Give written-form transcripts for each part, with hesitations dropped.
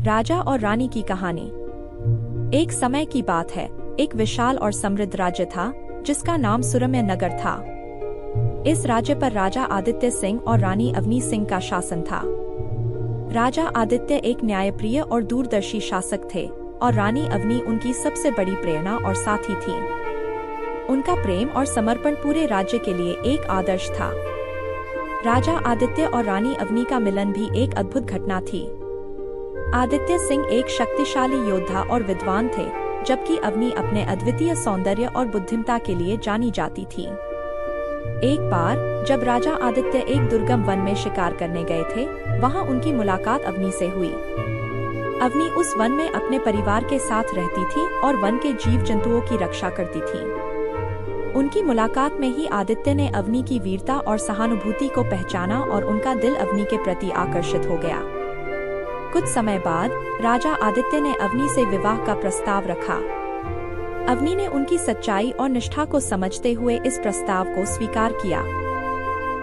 राजा और रानी की कहानी। एक समय की बात है, एक विशाल और समृद्ध राज्य था जिसका नाम सुरम्य नगर था। इस राज्य पर राजा आदित्य सिंह और रानी अवनी सिंह का शासन था। राजा आदित्य एक न्यायप्रिय और दूरदर्शी शासक थे और रानी अवनी उनकी सबसे बड़ी प्रेरणा और साथी थी। उनका प्रेम और समर्पण पूरे राज्य के लिए एक आदर्श था। राजा आदित्य और रानी अवनी का मिलन भी एक अद्भुत घटना थी। आदित्य सिंह एक शक्तिशाली योद्धा और विद्वान थे, जबकि अवनी अपने अद्वितीय सौंदर्य और बुद्धिमत्ता के लिए जानी जाती थी। एक बार जब राजा आदित्य एक दुर्गम वन में शिकार करने गए थे, वहां उनकी मुलाकात अवनी से हुई। अवनी उस वन में अपने परिवार के साथ रहती थी और वन के जीव जंतुओं की रक्षा करती थी। उनकी मुलाकात में ही आदित्य ने अवनी की वीरता और सहानुभूति को पहचाना और उनका दिल अवनी के प्रति आकर्षित हो गया। कुछ समय बाद राजा आदित्य ने अवनी से विवाह का प्रस्ताव रखा। अवनी ने उनकी सच्चाई और निष्ठा को समझते हुए इस प्रस्ताव को स्वीकार किया।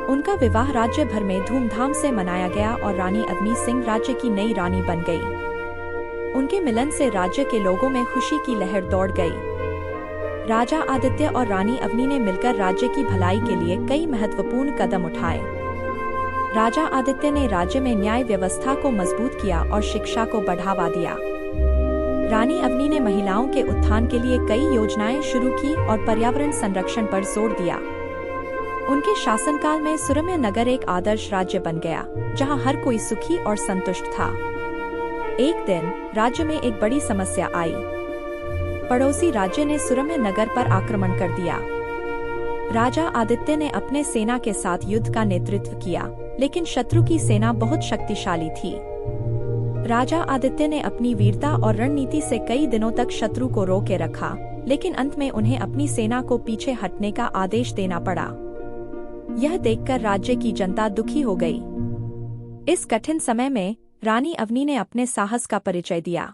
उनका विवाह राज्य भर में धूमधाम से मनाया गया और रानी अवनी सिंह राज्य की नई रानी बन गई। उनके मिलन से राज्य के लोगों में खुशी की लहर दौड़ गई। राजा आदित्य और रानी अवनी ने मिलकर राज्य की भलाई के लिए कई महत्वपूर्ण कदम उठाए। राजा आदित्य ने राज्य में न्याय व्यवस्था को मजबूत किया और शिक्षा को बढ़ावा दिया। रानी अवनी ने महिलाओं के उत्थान के लिए कई योजनाएं शुरू की और पर्यावरण संरक्षण पर जोर दिया। उनके शासनकाल में सुरम्य नगर एक आदर्श राज्य बन गया, जहां हर कोई सुखी और संतुष्ट था। एक दिन राज्य में एक बड़ी समस्या आई। पड़ोसी राज्य ने सुरम्य नगर पर आक्रमण कर दिया। राजा आदित्य ने अपने सेना के साथ युद्ध का नेतृत्व किया, लेकिन शत्रु की सेना बहुत शक्तिशाली थी। राजा आदित्य ने अपनी वीरता और रणनीति से कई दिनों तक शत्रु को रोके रखा, लेकिन अंत में उन्हें अपनी सेना को पीछे हटने का आदेश देना पड़ा। यह देखकर राज्य की जनता दुखी हो गई। इस कठिन समय में रानी अवनी ने अपने साहस का परिचय दिया।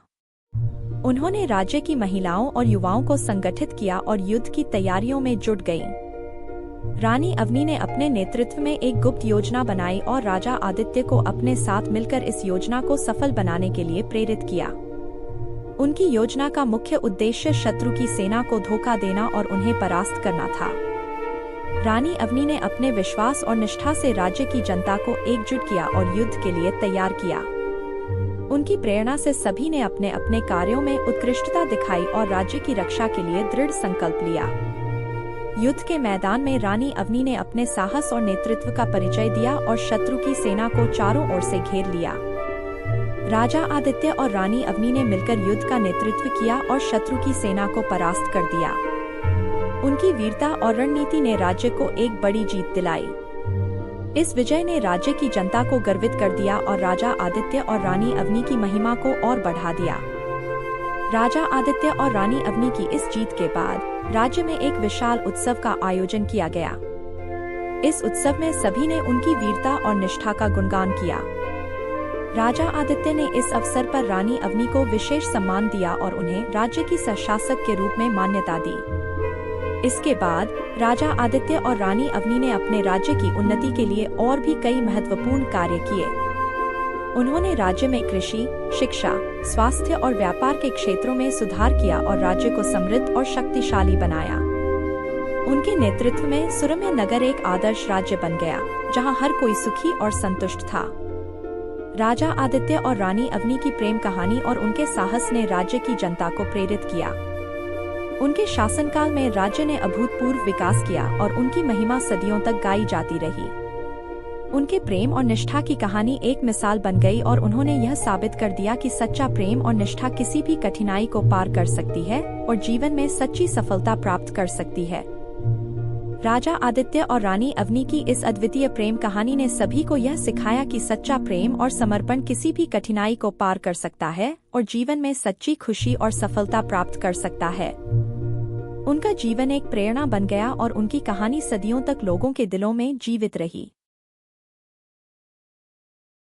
उन्होंने राज्य की महिलाओं और युवाओं को संगठित किया और युद्ध की तैयारियों में जुट गईं। रानी अवनी ने अपने नेतृत्व में एक गुप्त योजना बनाई और राजा आदित्य को अपने साथ मिलकर इस योजना को सफल बनाने के लिए प्रेरित किया। उनकी योजना का मुख्य उद्देश्य शत्रु की सेना को धोखा देना और उन्हें परास्त करना था। रानी अवनी ने अपने विश्वास और निष्ठा से राज्य की जनता को एकजुट किया और युद्ध के लिए तैयार किया। उनकी प्रेरणा से सभी ने अपने अपने कार्यों में उत्कृष्टता दिखाई और राज्य की रक्षा के लिए दृढ़ संकल्प लिया। युद्ध के मैदान में रानी अवनी ने अपने साहस और नेतृत्व का परिचय दिया और शत्रु की सेना को चारों ओर से घेर लिया। राजा आदित्य और रानी अवनी ने मिलकर युद्ध का नेतृत्व किया और शत्रु की सेना को परास्त कर दिया। उनकी वीरता और रणनीति ने राज्य को एक बड़ी जीत दिलाई। इस विजय ने राज्य की जनता को गर्वित कर दिया और राजा आदित्य और रानी अवनी की महिमा को और बढ़ा दिया। राजा आदित्य और रानी अवनी की इस जीत के बाद राज्य में एक विशाल उत्सव का आयोजन किया गया। इस उत्सव में सभी ने उनकी वीरता और निष्ठा का गुणगान किया। राजा आदित्य ने इस अवसर पर रानी अवनी को विशेष सम्मान दिया और उन्हें राज्य की शासक के रूप में मान्यता दी। इसके बाद राजा आदित्य और रानी अवनी ने अपने राज्य की उन्नति के लिए और भी कई महत्वपूर्ण कार्य किए। उन्होंने राज्य में कृषि, शिक्षा, स्वास्थ्य और व्यापार के क्षेत्रों में सुधार किया और राज्य को समृद्ध और शक्तिशाली बनाया। उनके नेतृत्व में सुरम्य नगर एक आदर्श राज्य बन गया, जहां हर कोई सुखी और संतुष्ट था। राजा आदित्य और रानी अवनी की प्रेम कहानी और उनके साहस ने राज्य की जनता को प्रेरित किया। उनके शासनकाल में राज्य ने अभूतपूर्व विकास किया और उनकी महिमा सदियों तक गाई जाती रही। उनके प्रेम और निष्ठा की कहानी एक मिसाल बन गई और उन्होंने यह साबित कर दिया कि सच्चा प्रेम और निष्ठा किसी भी कठिनाई को पार कर सकती है और जीवन में सच्ची सफलता प्राप्त कर सकती है। राजा आदित्य और रानी अवनी की इस अद्वितीय प्रेम कहानी ने सभी को यह सिखाया कि सच्चा प्रेम और समर्पण किसी भी कठिनाई को पार कर सकता है और जीवन में सच्ची खुशी और सफलता प्राप्त कर सकता है। उनका जीवन एक प्रेरणा बन गया और उनकी कहानी सदियों तक लोगों के दिलों में जीवित रही।